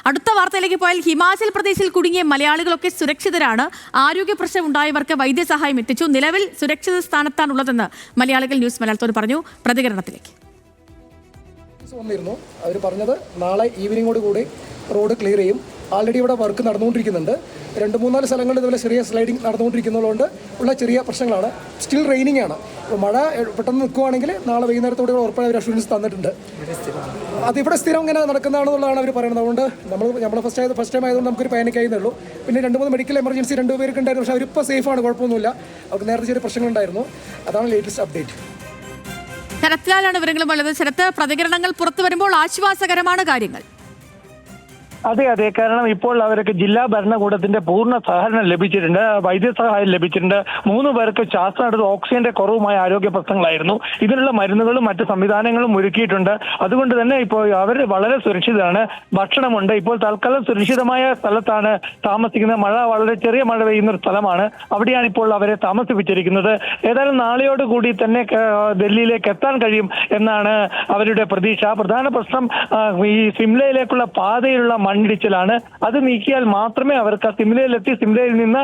അടുത്ത വാർത്തയിലേക്ക് പോയാൽ ഹിമാചൽ പ്രദേശിൽ കുടുങ്ങിയ മലയാളികളൊക്കെ സുരക്ഷിതരാണ്. ആരോഗ്യ പ്രശ്നം ഉണ്ടായവർക്ക് വൈദ്യസഹായം എത്തിച്ചു. നിലവിൽ സുരക്ഷിത സ്ഥാനത്താണുള്ളതെന്ന് മലയാളികൾ ന്യൂസ് മലയാളത്തോട് പറഞ്ഞു. പ്രതികരണത്തിലേക്ക് വന്നിരുന്നു. അവർ പറഞ്ഞത് നാളെ ഈവനിങ്ങോട് കൂടി റോഡ് ക്ലിയർ ചെയ്യും. ആൾറെഡി ഇവിടെ വർക്ക് നടന്നുകൊണ്ടിരിക്കുന്നുണ്ട്. 2-3-4 സ്ഥലങ്ങളിൽ ഇതുപോലെ ചെറിയ സ്ലൈഡിങ് നടന്നുകൊണ്ടിരിക്കുന്നതുകൊണ്ട് ഉള്ള ചെറിയ പ്രശ്നങ്ങളാണ്. സ്റ്റിൽ റെയിനിങ് ആണ്. അപ്പോൾ മഴ പെട്ടെന്ന് നിൽക്കുവാണെങ്കിൽ നാളെ വൈകുന്നേരത്തോടെ ഉറപ്പായ ഒരു അഷുറൻസ് തന്നിട്ടുണ്ട്. അതിവിടെ സ്ഥിരം ഇങ്ങനെ നടക്കുന്നതാണെന്നുള്ളതാണ് അവർ പറയുന്നത്. അതുകൊണ്ട് നമ്മൾ ഫസ്റ്റ് ടൈം ആയതുകൊണ്ട് നമുക്കൊരു പാനിക് ആയിരുന്നുള്ളൂ. പിന്നെ 2-3 മെഡിക്കൽ എമർജൻസി 2 പേർക്ക് ഉണ്ടായിരുന്നു. പക്ഷേ അവരിപ്പോൾ സേഫാണ്, കുഴപ്പമൊന്നുമില്ല. അവർക്ക് നേരത്തെ ചെറിയ പ്രശ്നങ്ങളുണ്ടായിരുന്നു. അതാണ് ലേറ്റസ്റ്റ് അപ്ഡേറ്റ്. ശരത്ലാലാണ് വിവരങ്ങളും ഉള്ളത്. ശരത്ത്, പ്രതികരണങ്ങൾ പുറത്തു വരുമ്പോൾ ആശ്വാസകരമാണ് കാര്യങ്ങൾ. അതെ, കാരണം ഇപ്പോൾ അവർക്ക് ജില്ലാ ഭരണകൂടത്തിന്റെ പൂർണ്ണ സഹകരണം ലഭിച്ചിട്ടുണ്ട്. വൈദ്യസഹായം ലഭിച്ചിട്ടുണ്ട്. 3 പേർക്ക് ശ്വാസം എടുത്ത് ഓക്സിജന്റെ കുറവുമായ ആരോഗ്യ പ്രശ്നങ്ങളായിരുന്നു. ഇതിനുള്ള മരുന്നുകളും മറ്റ് സംവിധാനങ്ങളും ഒരുക്കിയിട്ടുണ്ട്. അതുകൊണ്ട് തന്നെ ഇപ്പോൾ അവർ വളരെ സുരക്ഷിതരാണ്. ഭക്ഷണമുണ്ട്. ഇപ്പോൾ തൽക്കാലം സുരക്ഷിതമായ സ്ഥലത്താണ് താമസിക്കുന്നത്. വളരെ ചെറിയ മഴ പെയ്യുന്ന ഒരു സ്ഥലമാണ്. അവിടെയാണ് ഇപ്പോൾ അവരെ താമസിപ്പിച്ചിരിക്കുന്നത്. ഏതായാലും നാളെയോടുകൂടി തന്നെ ഡൽഹിയിലേക്ക് എത്താൻ കഴിയും എന്നാണ് അവരുടെ പ്രതീക്ഷ. പ്രധാന പ്രശ്നം ഈ സിംലയിലേക്കുള്ള പാതയിലുള്ള മണ്ണിടിച്ചിലാണ്. അത് നീക്കിയാൽ മാത്രമേ അവർക്ക് സിംലയിലെത്തി സിംലയിൽ നിന്ന്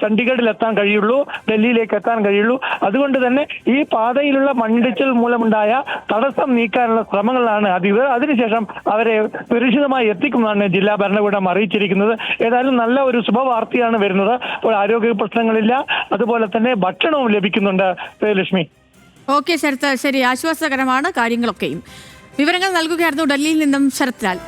ചണ്ഡീഗഡിൽ എത്താൻ കഴിയുള്ളൂ, ഡൽഹിയിലേക്ക് എത്താൻ കഴിയുള്ളൂ. അതുകൊണ്ട് തന്നെ ഈ പാതയിലുള്ള മണ്ണിടിച്ചിൽ മൂലമുണ്ടായ തടസ്സം നീക്കാനുള്ള ശ്രമങ്ങളാണ് അധികൃതർ. അതിനുശേഷം അവരെ സുരക്ഷിതമായി എത്തിക്കുമെന്നാണ് ജില്ലാ ഭരണകൂടം അറിയിച്ചിരിക്കുന്നത്. ഏതായാലും നല്ല ഒരു ശുഭവാർത്തയാണ് വരുന്നത്. ഇപ്പോൾ ആരോഗ്യ പ്രശ്നങ്ങളില്ല, അതുപോലെ തന്നെ ഭക്ഷണവും ലഭിക്കുന്നുണ്ട്. ലക്ഷ്മി. ഓക്കെ ശരത്ത്, ശരി, ആശ്വാസകരമാണ് കാര്യങ്ങളൊക്കെയും. വിവരങ്ങൾ നൽകുകയായിരുന്നു ഡൽഹിയിൽ നിന്നും ശരത് ലാൽ.